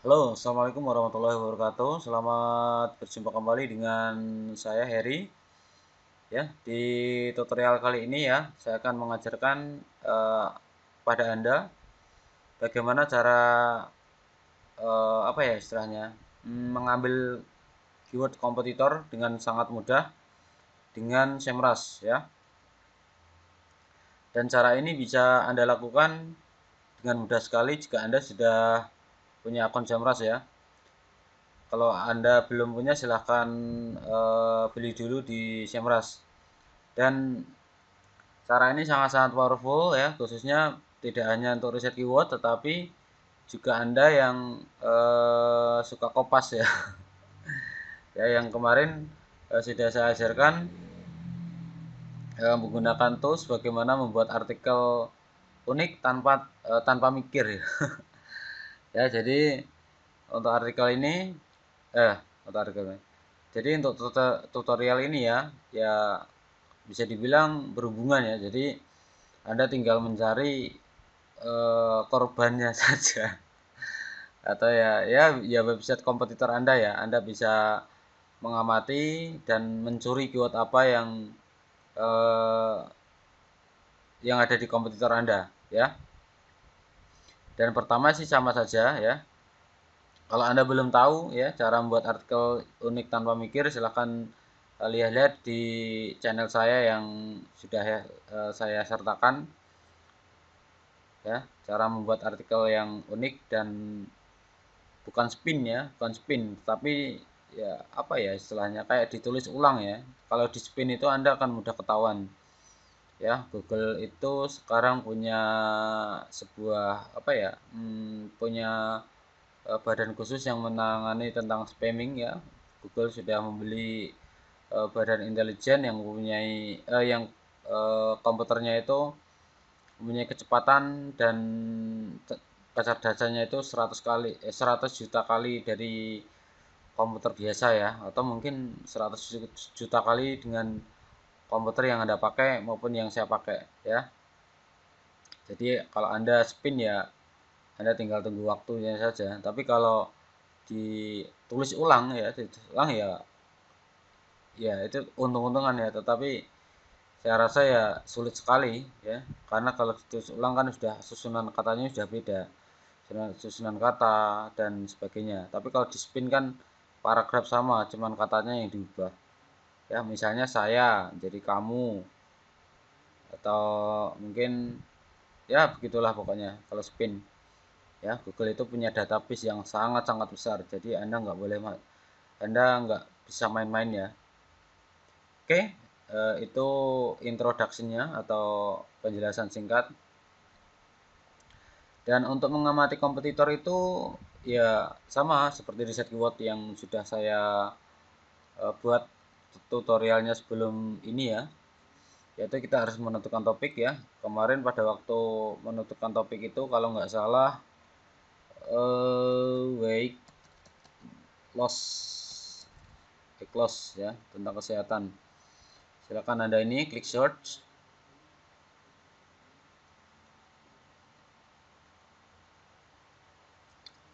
Halo, Assalamualaikum warahmatullahi wabarakatuh. Selamat berjumpa kembali dengan saya Heri. Ya, di tutorial kali ini ya, saya akan mengajarkan pada Anda bagaimana cara apa ya istilahnya, mengambil keyword kompetitor dengan sangat mudah dengan SEMrush ya. Dan cara ini bisa Anda lakukan dengan mudah sekali jika Anda sudah punya akun SEMrush ya. Kalau Anda belum punya silahkan beli dulu di SEMrush. Dan cara ini sangat-sangat powerful ya, khususnya tidak hanya untuk riset keyword tetapi juga Anda yang suka kopas ya. Ya, yang kemarin sudah saya ajarkan menggunakan tools bagaimana membuat artikel unik tanpa mikir ya. Ya, jadi untuk artikel ini eh untuk artikel ini. Jadi untuk tutorial ini ya, ya bisa dibilang berhubungan ya. Jadi Anda tinggal mencari korbannya saja atau ya website kompetitor Anda ya. Anda bisa mengamati dan mencuri keyword apa eh, yang ada di kompetitor Anda ya. Dan pertama sih sama saja ya. Kalau Anda belum tahu ya cara membuat artikel unik tanpa mikir, silahkan lihat-lihat di channel saya yang sudah saya sertakan ya, cara membuat artikel yang unik dan bukan spin ya, bukan spin, tapi ya apa ya istilahnya kayak ditulis ulang ya. Kalau di spin itu Anda akan mudah ketahuan. Ya, Google itu sekarang punya sebuah apa ya? Punya badan khusus yang menangani tentang spamming ya. Google sudah membeli badan intelijen yang mempunyai yang komputernya itu mempunyai kecepatan dan kecerdasannya itu 100 kali 100 juta kali dari komputer biasa ya, atau mungkin 100 juta kali dengan komputer yang Anda pakai maupun yang saya pakai ya. Jadi kalau Anda spin ya Anda tinggal tunggu waktunya saja. Tapi kalau ditulis ulang ya, ditulis ulang ya itu untung-untungan ya, tetapi saya rasa ya sulit sekali ya, karena kalau ditulis ulang kan sudah susunan katanya sudah beda, susunan kata dan sebagainya. Tapi kalau di spin kan paragraf sama, cuman katanya yang diubah. Ya, misalnya saya jadi kamu atau mungkin ya begitulah pokoknya kalau spin. Ya, Google itu punya database yang sangat-sangat besar. Jadi Anda nggak bisa main-main ya. Oke, itu introduction-nya atau penjelasan singkat. Dan untuk mengamati kompetitor itu ya sama seperti riset keyword yang sudah saya buat tutorialnya sebelum ini ya. Yaitu kita harus menentukan topik ya. Kemarin pada waktu menentukan topik itu kalau nggak salah weight loss ya, tentang kesehatan. Silakan Anda ini klik search.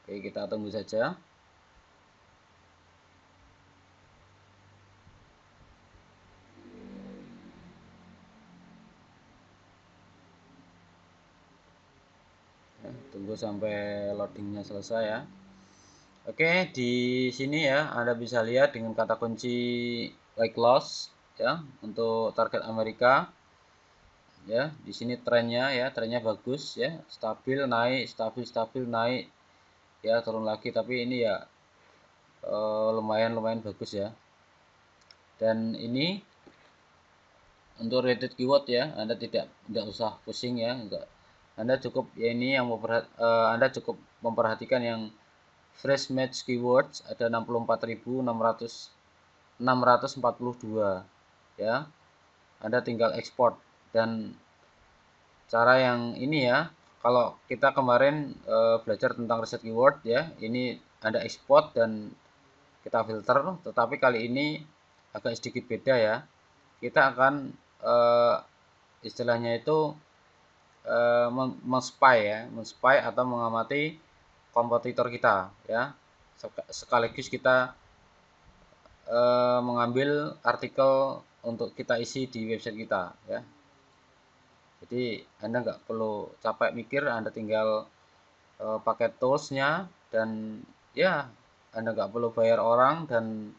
Oke, kita tunggu saja. Ya, tunggu sampai loadingnya selesai ya. Oke, di sini ya Anda bisa lihat dengan kata kunci weight loss ya untuk target Amerika. Ya, di sini trennya bagus ya, stabil naik, stabil naik, ya turun lagi, tapi ini ya lumayan bagus ya. Dan ini untuk related keyword ya, Anda tidak usah pusing ya, enggak. Anda cukup ya ini yang Anda cukup memperhatikan yang fresh match keywords ada 64.642 ya. Anda tinggal ekspor. Dan cara yang ini ya, kalau kita kemarin belajar tentang riset keyword ya, ini Anda ekspor dan kita filter, tetapi kali ini agak sedikit beda ya. Kita akan eh, istilahnya itu men-spy ya, men-spy atau mengamati kompetitor kita ya. Sekaligus kita mengambil artikel untuk kita isi di website kita ya. Jadi Anda nggak perlu capek mikir, Anda tinggal pakai toolsnya, dan ya Anda nggak perlu bayar orang, dan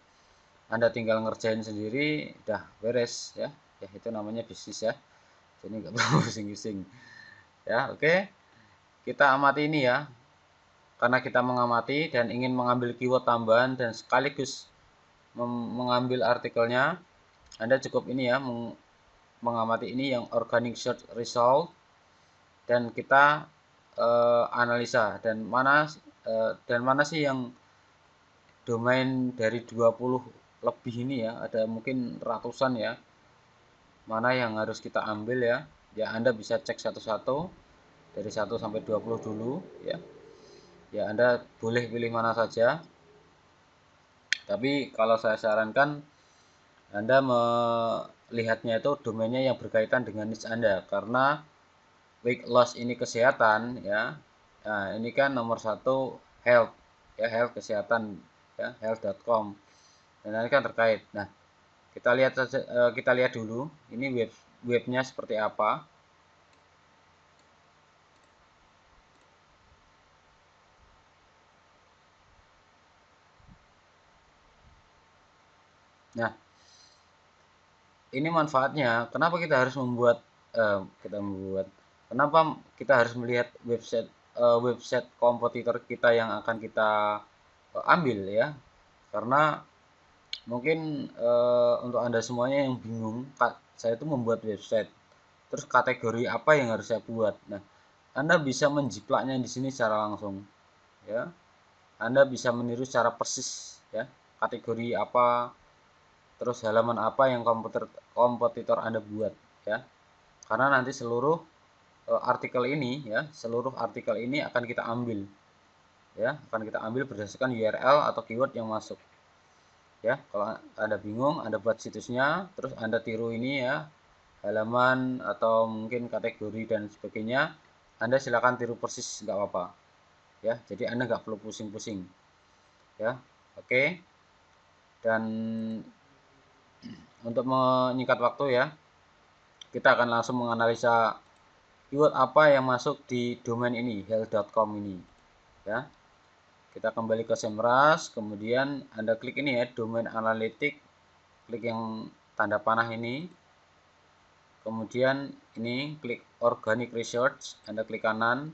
Anda tinggal ngerjain sendiri, dah beres ya. Ya itu namanya bisnis ya. Jadi nggak perlu pusing-pusing ya. Oke, kita amati ini ya. Karena kita mengamati dan ingin mengambil keyword tambahan dan sekaligus mengambil artikelnya, Anda cukup ini ya, mengamati ini yang organic search result, dan kita analisa dan mana sih yang domain dari 20 lebih ini ya, ada mungkin ratusan ya, mana yang harus kita ambil ya. Ya Anda bisa cek satu-satu dari 1 sampai 20 dulu ya. Ya Anda boleh pilih mana saja. Tapi kalau saya sarankan Anda melihatnya itu domainnya yang berkaitan dengan niche Anda, karena weight loss ini kesehatan ya. Nah, ini kan nomor 1 health ya, health kesehatan ya, health.com. Dan ini kan terkait. Nah, kita lihat dulu ini webnya seperti apa. Nah, ini manfaatnya. Kenapa kita harus kenapa kita harus melihat website kompetitor kita yang akan kita ambil ya? Karena mungkin untuk Anda semuanya yang bingung, saya itu membuat website, terus kategori apa yang harus saya buat. Nah, Anda bisa menjiplaknya di sini secara langsung ya. Anda bisa meniru secara persis ya, kategori apa, terus halaman apa yang kompetitor Anda buat ya. Karena nanti seluruh seluruh artikel ini akan kita ambil ya, akan kita ambil berdasarkan URL atau keyword yang masuk ya. Kalau Anda bingung, Anda buat situsnya, terus Anda tiru ini ya, halaman atau mungkin kategori dan sebagainya, Anda silakan tiru persis, nggak apa-apa ya. Jadi Anda nggak perlu pusing-pusing ya. Oke, dan untuk menyingkat waktu ya, kita akan langsung menganalisa keyword apa yang masuk di domain ini, health.com ini ya. Kita kembali ke Semrush, kemudian Anda klik ini ya, domain analitik, klik yang tanda panah ini, kemudian ini klik organic research, Anda klik kanan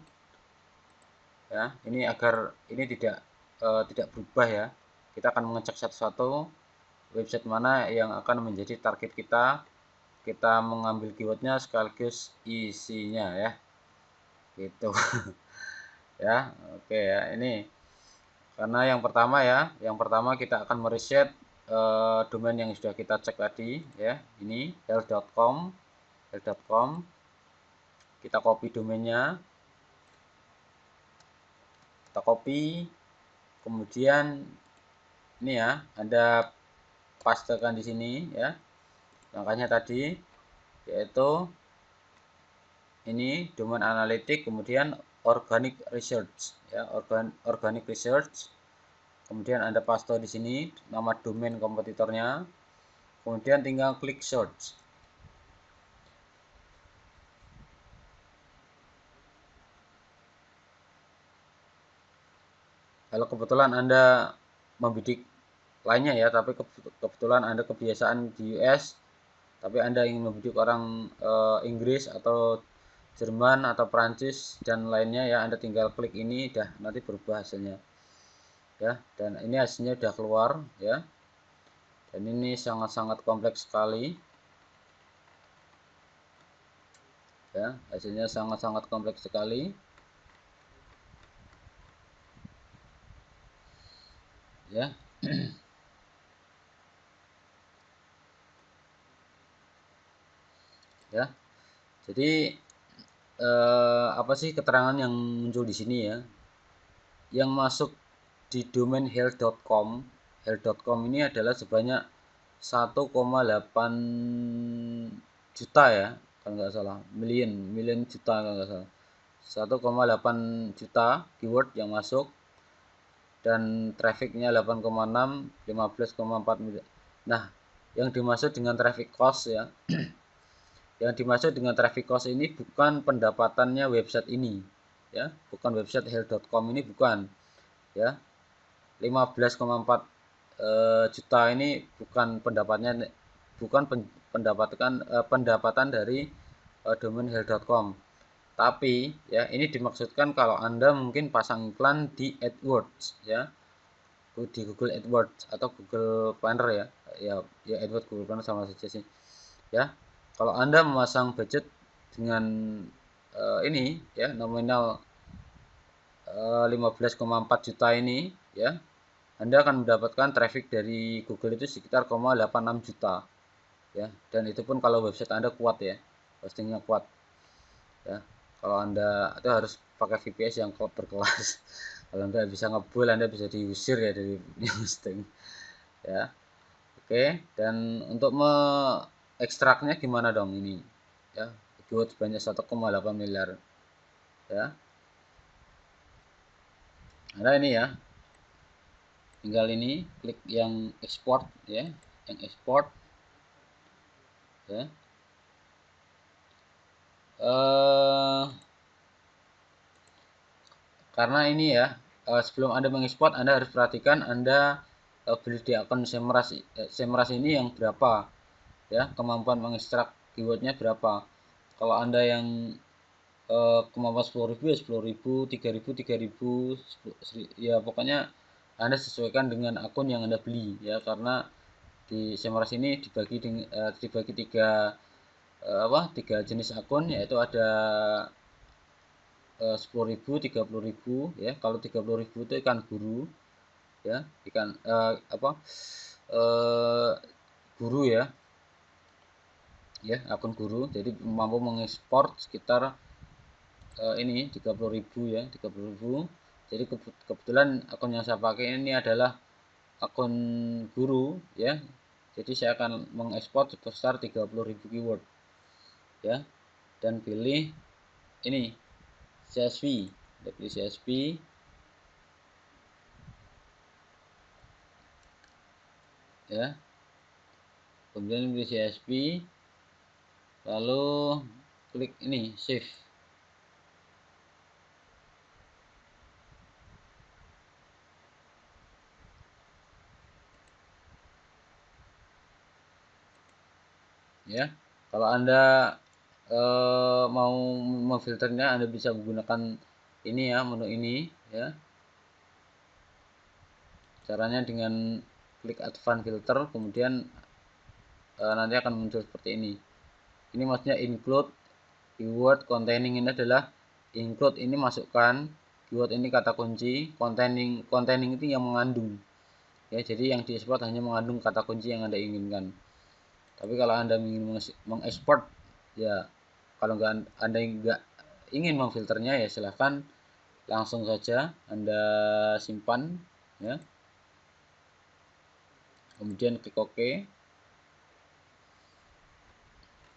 ya. Ini agar ini tidak berubah ya. Kita akan mengecek satu-satu website mana yang akan menjadi target kita. Kita mengambil keywordnya sekaligus isinya ya, gitu. Ya, oke ya. Ini karena yang pertama kita akan mereset domain yang sudah kita cek tadi ya. Ini health.com. Kita copy domainnya, kita copy, kemudian ini ya, Anda pastekan di sini ya. Langkahnya tadi yaitu ini domain analitik, kemudian organic research ya, organic research. Kemudian Anda paste di sini nama domain kompetitornya. Kemudian tinggal klik search. Kalau kebetulan Anda membidik lainnya ya, tapi kebetulan Anda kebiasaan di US, tapi Anda ingin membidik orang Inggris atau Jerman atau Prancis dan lainnya ya, Anda tinggal klik ini, dah nanti berubah hasilnya ya. Dan ini hasilnya udah keluar ya, dan ini sangat-sangat kompleks sekali ya, hasilnya sangat-sangat kompleks sekali ya. Ya, jadi apa sih keterangan yang muncul di sini ya, yang masuk di domain health.com ini adalah sebanyak 1,8 juta ya, kalau nggak salah, million juta kalau nggak salah, 1,8 juta keyword yang masuk, dan trafficnya 8,6, 15,4 miliar. Nah, yang dimaksud dengan traffic cost ya, yang dimaksud dengan traffic cost ini bukan pendapatannya website ini, ya, bukan website health.com ini, bukan, ya. 15,4 juta ini bukan pendapatnya, bukan pendapatan dari domain health.com. Tapi ya, ini dimaksudkan kalau Anda mungkin pasang iklan di AdWords, ya, di Google AdWords atau Google Planner, ya. Ya AdWords, Google Planner sama saja sih. Ya. Kalau Anda memasang budget dengan ini ya, nominal 15,4 juta ini, ya, Anda akan mendapatkan traffic dari Google itu sekitar 0,86 juta, ya. Dan itu pun kalau website Anda kuat, ya, hostingnya kuat, ya. Kalau Anda itu harus pakai VPS yang berkelas. Kalau Anda bisa ngebul, Anda bisa diusir ya dari hosting, ya. Oke, dan untuk ekstraknya gimana dong ini, ya, keyword sebanyak 1,8 miliar, ya. Ada ini ya, tinggal ini klik yang export, ya, yang export, ya. Karena ini ya, sebelum Anda mengekspor, Anda harus perhatikan Anda beli di akun Semrush ini yang berapa, ya, kemampuan mengekstrak keywordnya berapa. Kalau Anda yang kemampuan 10.000 ya 10.000, 3.000, 3.000, ya pokoknya Anda sesuaikan dengan akun yang Anda beli, ya, karena di Semrush ini dibagi tiga jenis akun, yaitu ada 10.000, 30.000, ya. Kalau 30.000 itu ikan guru, ya, ikan guru, ya, ya, akun guru. Jadi mampu mengekspor sekitar ini 30.000, ya, 30.000. Jadi kebetulan akun yang saya pakai ini adalah akun guru, ya. Jadi saya akan mengekspor sebesar 30.000 keyword, ya, dan pilih ini CSV, pilih CSV, ya, kemudian pilih CSV, lalu klik ini save, ya. Kalau Anda mau memfilternya, Anda bisa menggunakan ini, ya, menu ini, ya. Caranya dengan klik advance filter, kemudian nanti akan muncul seperti ini. Ini maksudnya include keyword containing, ini adalah include, ini masukkan keyword ini kata kunci, containing itu yang mengandung, ya. Jadi yang diekspor hanya mengandung kata kunci yang Anda inginkan. Tapi kalau Anda ingin mengekspor, ya, kalau Anda nggak ingin memfilternya, ya silahkan langsung saja Anda simpan, ya, kemudian klik OK,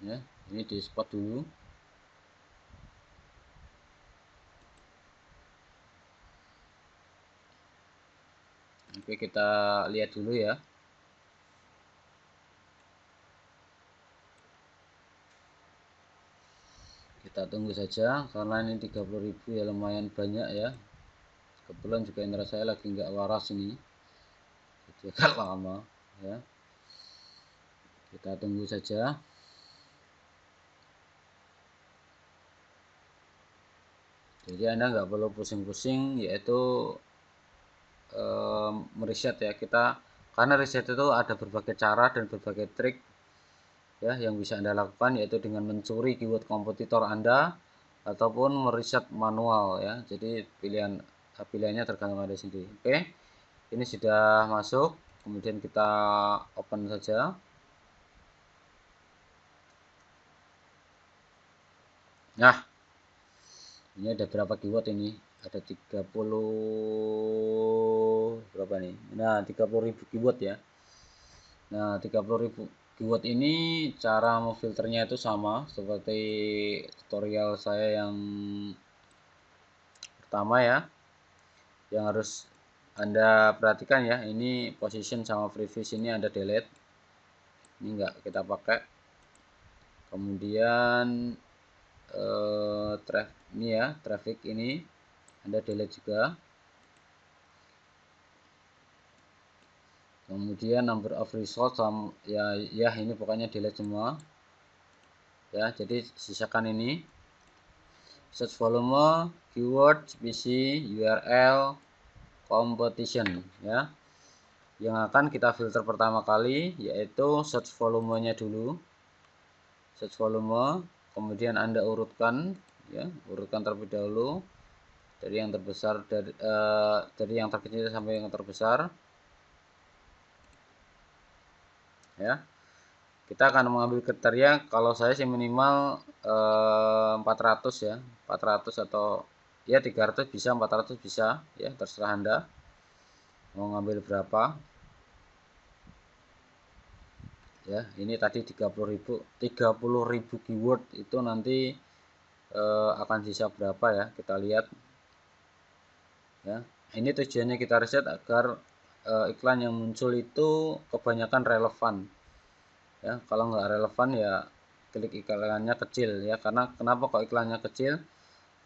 ya. Ini di export dulu. Oke, kita lihat dulu, ya. Kita tunggu saja, karena ini 30.000 ya lumayan banyak, ya. Kebetulan juga internet saya lagi nggak waras ini, jadi agak lama, ya. Kita tunggu saja. Jadi Anda nggak perlu pusing-pusing, yaitu meriset, ya. Karena riset itu ada berbagai cara dan berbagai trik, ya, yang bisa Anda lakukan, yaitu dengan mencuri keyword kompetitor Anda ataupun meriset manual, ya. Jadi pilihannya tergantung Anda sendiri. Oke, ini sudah masuk, kemudian kita open saja. Nah, ini ada berapa keyword ini? Ada 30 berapa nih? Nah, 30.000 keyword, ya. Nah, 30.000 keyword ini cara memfilternya itu sama seperti tutorial saya yang pertama ya, yang harus Anda perhatikan ya, ini position sama previous ini Anda delete, ini enggak kita pakai. Kemudian ini ya, traffic ini Anda delete juga. Kemudian number of results ya ini pokoknya delete semua ya. Jadi sisakan ini search volume, keyword, CPC, URL, competition ya. Yang akan kita filter pertama kali yaitu search volumenya dulu. Search volume, kemudian Anda urutkan ya, urutkan terlebih dahulu dari yang terbesar, dari yang terkecil sampai yang terbesar ya. Kita akan mengambil kriteria, kalau saya sih minimal 400 ya, 400 atau ya 300 bisa, 400 bisa ya, terserah Anda mau ngambil berapa ya. Ini tadi 30.000 keyword, itu nanti akan sisa berapa ya, kita lihat ya. Ini tujuannya kita riset agar iklan yang muncul itu kebanyakan relevan ya. Kalau nggak relevan ya klik iklannya kecil ya. Karena kenapa kok iklannya kecil?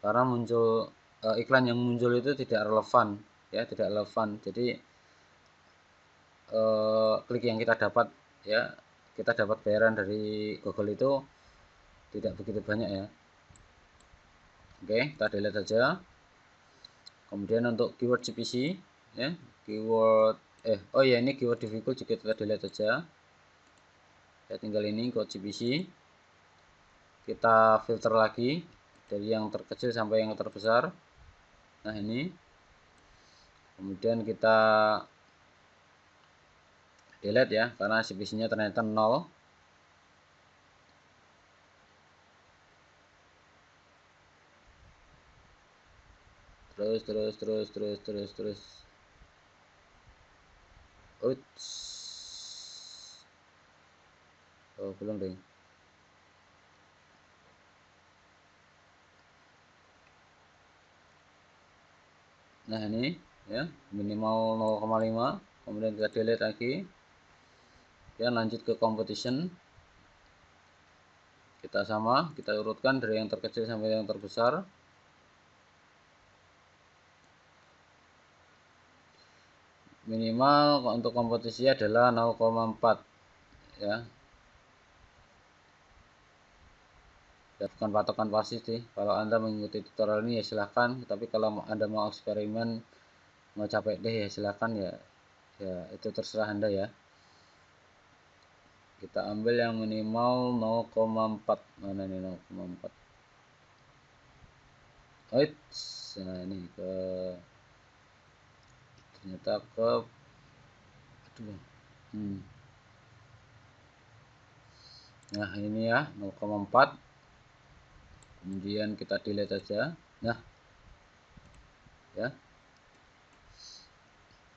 Karena muncul iklan yang muncul itu tidak relevan ya, tidak relevan. Jadi klik yang kita dapat ya, kita dapat bayaran dari Google itu tidak begitu banyak ya. Oke, kita delete saja. Kemudian untuk keyword CPC ya, keyword oh ya, ini keyword difficult juga kita delete saja. Ya, tinggal ini keyword CPC. Kita filter lagi dari yang terkecil sampai yang terbesar. Nah, ini. Kemudian kita delete ya, karena CPC-nya ternyata 0. Terus. Uts. Oh, belum deh. Nah, ini ya, minimal 0,5. Kemudian kita delete lagi. Ya, lanjut ke competition. Kita urutkan dari yang terkecil sampai yang terbesar. Minimal untuk kompetisi adalah 0,4 ya. Ya, bukan patokan pasti sih. Kalau Anda mengikuti tutorial ini ya silahkan, tapi kalau Anda mau eksperimen, mau capek deh ya silahkan ya. Ya, itu terserah Anda ya. Kita ambil yang minimal 0,4. Mana nih 0,4? Nah, ini ternyata Nah, ini ya 0,4. Kemudian kita delete aja. Nah, ya.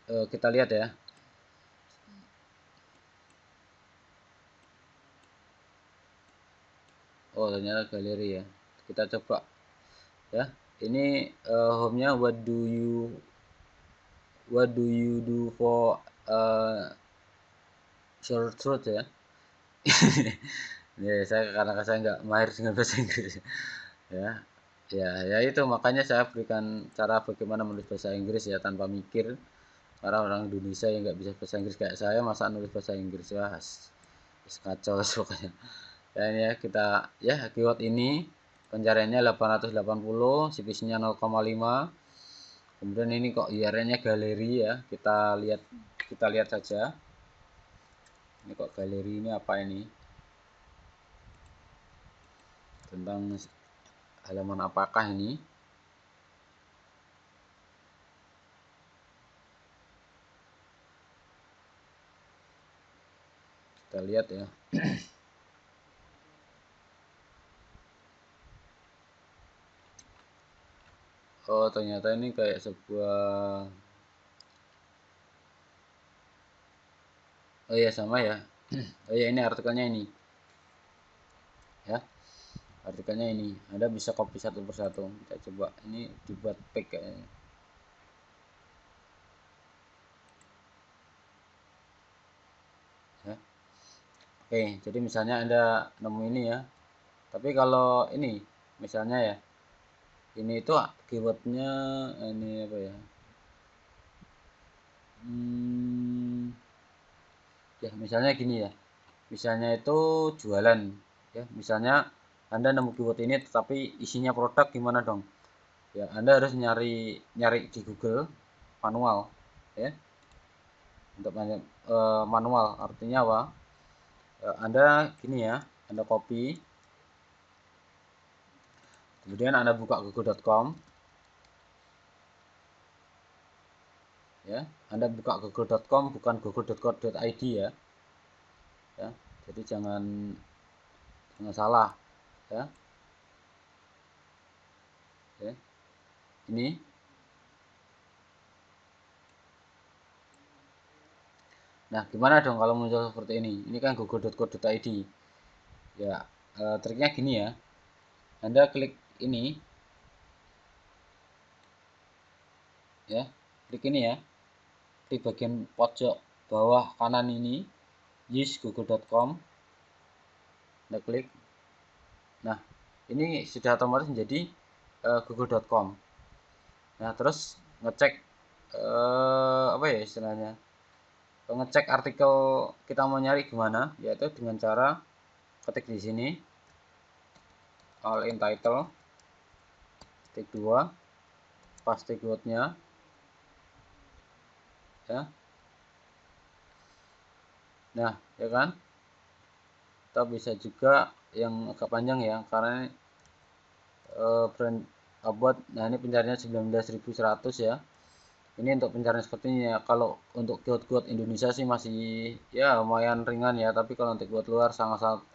Kita lihat ya. Oh, ternyata galeri ya. Kita coba ya. Ini home-nya what do you do for short throat ya. Ya, karena saya nggak mahir dengan bahasa Inggris ya. Ya itu makanya saya berikan cara bagaimana menulis bahasa Inggris ya tanpa mikir. Karena orang Indonesia yang nggak bisa bahasa Inggris kayak saya, masa nulis bahasa Inggris ya, kacau pokoknya. Ya, ini ya, kita ya keyword ini pencariannya 880, CPC-nya 0,5. Kemudian ini kok URL-nya galeri ya, kita lihat saja. Ini kok galeri ini apa ini? Tentang halaman apakah ini? Kita lihat ya. Oh, ternyata ini kayak sebuah, oh ya sama ya. Oh ya, ini artikelnya ini ya. artikelnya ini. Anda bisa copy satu persatu. Kita coba, ini dibuat pack kayaknya. Ya. Oke, jadi misalnya Anda nemu ini ya. Tapi kalau ini misalnya ya, ini itu keywordnya ini apa ya? Ya misalnya gini ya. Misalnya itu jualan ya. Misalnya Anda nemu keyword ini tetapi isinya produk, gimana dong? Ya, Anda harus nyari nyari di Google manual ya. Untuk manual artinya apa? Anda gini ya, Anda copy, kemudian Anda buka google.com ya. Anda buka google.com, bukan google.co.id ya. Ya. Jadi jangan salah ya. Ya. Ini. Nah, gimana dong kalau muncul seperti ini? Ini kan google.co.id. Ya, triknya gini ya. Anda klik ini ya. Klik ini ya. Di bagian pojok bawah kanan ini, use google.com. Anda klik. Nah, ini sudah otomatis menjadi google.com. Nah, terus ngecek apa ya istilahnya? Ngecek artikel kita mau nyari gimana, yaitu dengan cara ketik di sini all in title, ketik 2, paste keywordnya ya. Nah, ya kan? Kita bisa juga yang agak panjang ya, karena brand about, nah ini pencariannya 19.100 ya. Ini untuk pencarian seperti ini ya. Kalau untuk keyword-keyword Indonesia sih masih ya lumayan ringan ya, tapi kalau untuk keyword luar sangat-sangat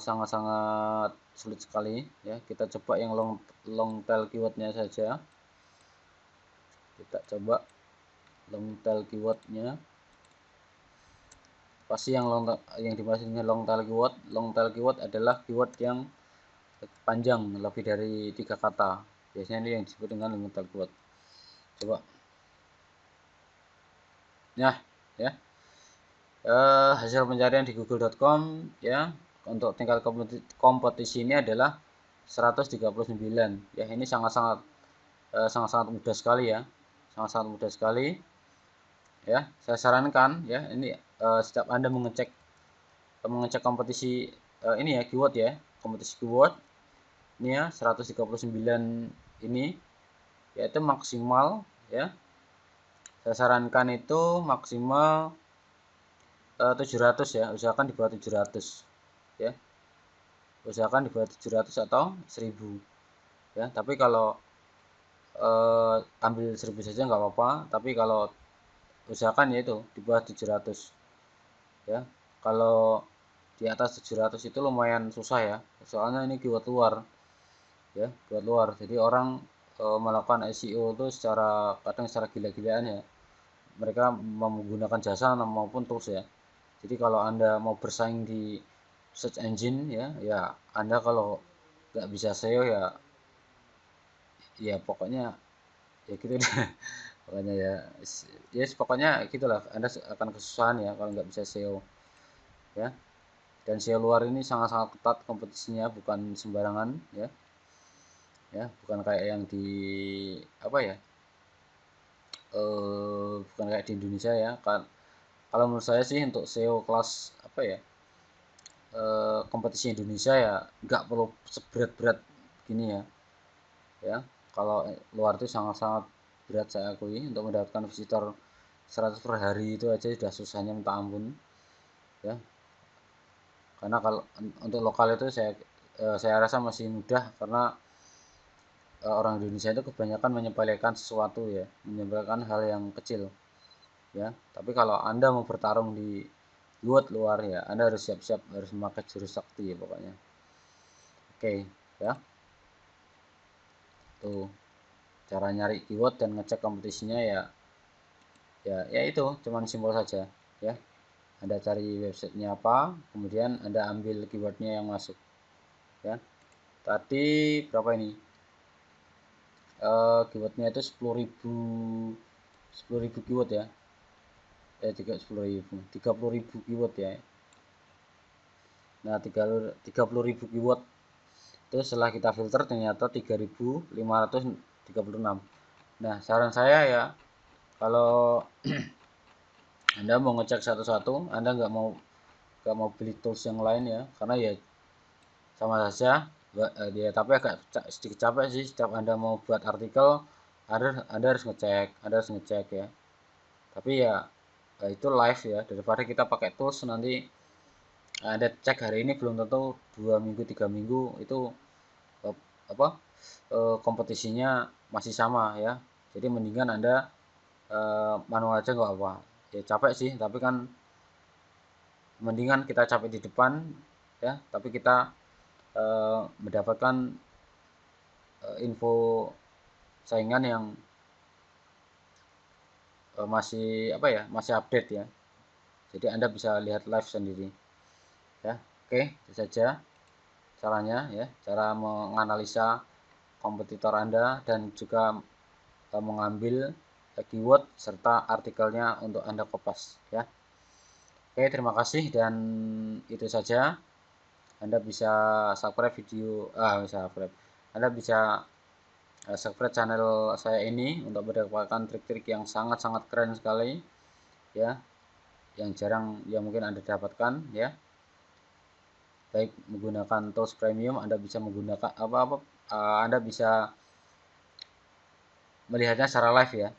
sangat-sangat sulit sekali ya. Kita coba yang long tail keywordnya saja. Kita coba long tail keywordnya. Pasti yang dimaksud dengan long tail keyword adalah keyword yang panjang lebih dari 3 kata. Biasanya ini yang disebut dengan long tail keyword. Coba nah ya, hasil pencarian di google.com ya, untuk tingkat kompetisi ini adalah 139 ya. Ini sangat-sangat mudah sekali ya, sangat-sangat mudah sekali ya. Saya sarankan ya, ini setiap Anda mengecek kompetisi ini ya, keyword ya, kompetisi keyword ini ya, 139 ini yaitu maksimal ya. Saya sarankan itu maksimal 700 ya, usahakan di bawah 700 ya. Usahakan di bawah 700 atau 1000 ya. Tapi kalau ambil 1000 saja nggak apa-apa, tapi kalau usahakan ya itu di bawah 700 ya. Kalau di atas 700 itu lumayan susah ya, soalnya ini keyword luar ya, keyword luar. Jadi orang melakukan SEO itu kadang secara gila-gilaan ya. Mereka menggunakan jasa maupun tools ya. Jadi kalau Anda mau bersaing di search engine ya, ya Anda kalau nggak bisa SEO ya, ya pokoknya ya gitu deh. Pokoknya ya, yes, pokoknya gitulah. Anda akan kesusahan ya kalau nggak bisa SEO ya. Dan SEO luar ini sangat-sangat ketat kompetisinya, bukan sembarangan ya. Ya, bukan kayak yang di apa ya? Bukan kayak di Indonesia ya. Kan kalau menurut saya sih untuk SEO kelas apa ya? Kompetisi Indonesia ya nggak perlu seberat-berat gini ya. Ya, kalau luar itu sangat-sangat berat, saya akui. Untuk mendapatkan visitor 100 per hari itu aja sudah susahnya minta ampun ya. Karena kalau untuk lokal itu saya rasa masih mudah, karena orang Indonesia itu kebanyakan menyepelekan sesuatu ya, menyepelekan hal yang kecil ya. Tapi kalau Anda mau bertarung di luar ya, Anda harus siap-siap, harus memakai jurus sakti ya pokoknya. Oke ya, tuh cara nyari keyword dan ngecek kompetisinya ya. Ya itu cuman simpel saja ya. Anda cari websitenya apa, kemudian Anda ambil keywordnya yang masuk ya. Tadi berapa ini? Keywordnya itu 10.000 keyword ya. 30.000 keyword ya. Nah, 30.000 keyword itu setelah kita filter ternyata 3.536. Nah, saran saya ya, kalau Anda mau ngecek satu-satu, Anda nggak mau beli tools yang lain ya, karena ya sama saja. Ya, tapi agak sedikit capek sih setiap Anda mau buat artikel, Anda harus ngecek ya. Tapi ya, itu live ya, daripada kita pakai tools nanti Anda cek hari ini belum tentu 2 minggu 3 minggu itu eh, apa kompetisinya masih sama ya. Jadi mendingan Anda manual aja nggak apa. Ya capek sih, tapi kan mendingan kita capek di depan ya, tapi kita mendapatkan info saingan yang masih apa ya, masih update ya. Jadi Anda bisa lihat live sendiri ya. Oke, itu saja caranya ya, cara menganalisa kompetitor Anda dan juga mengambil keyword serta artikelnya untuk Anda kopas ya. Oke, terima kasih dan itu saja. Anda bisa subscribe Anda bisa subscribe channel saya ini untuk mendapatkan trik-trik yang sangat-sangat keren sekali ya, yang jarang yang mungkin Anda dapatkan ya. Baik menggunakan tools premium, Anda bisa menggunakan Anda bisa melihatnya secara live ya.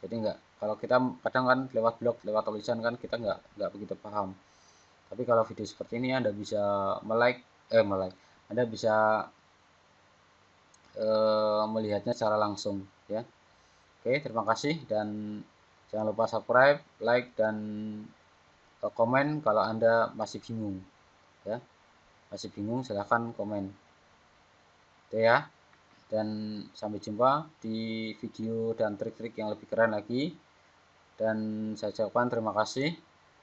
Jadi enggak, kalau kita kadang kan lewat blog, lewat tulisan kan kita enggak begitu paham. Tapi kalau video seperti ini Anda bisa melike, Anda bisa melihatnya secara langsung ya. Oke, terima kasih dan jangan lupa subscribe, like dan komen kalau Anda masih bingung ya. Masih bingung silahkan komen. Oke ya. Dan sampai jumpa di video dan trik-trik yang lebih keren lagi. Dan saya ucapkan terima kasih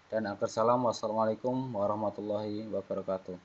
dan akhir salam, wassalamualaikum warahmatullahi wabarakatuh.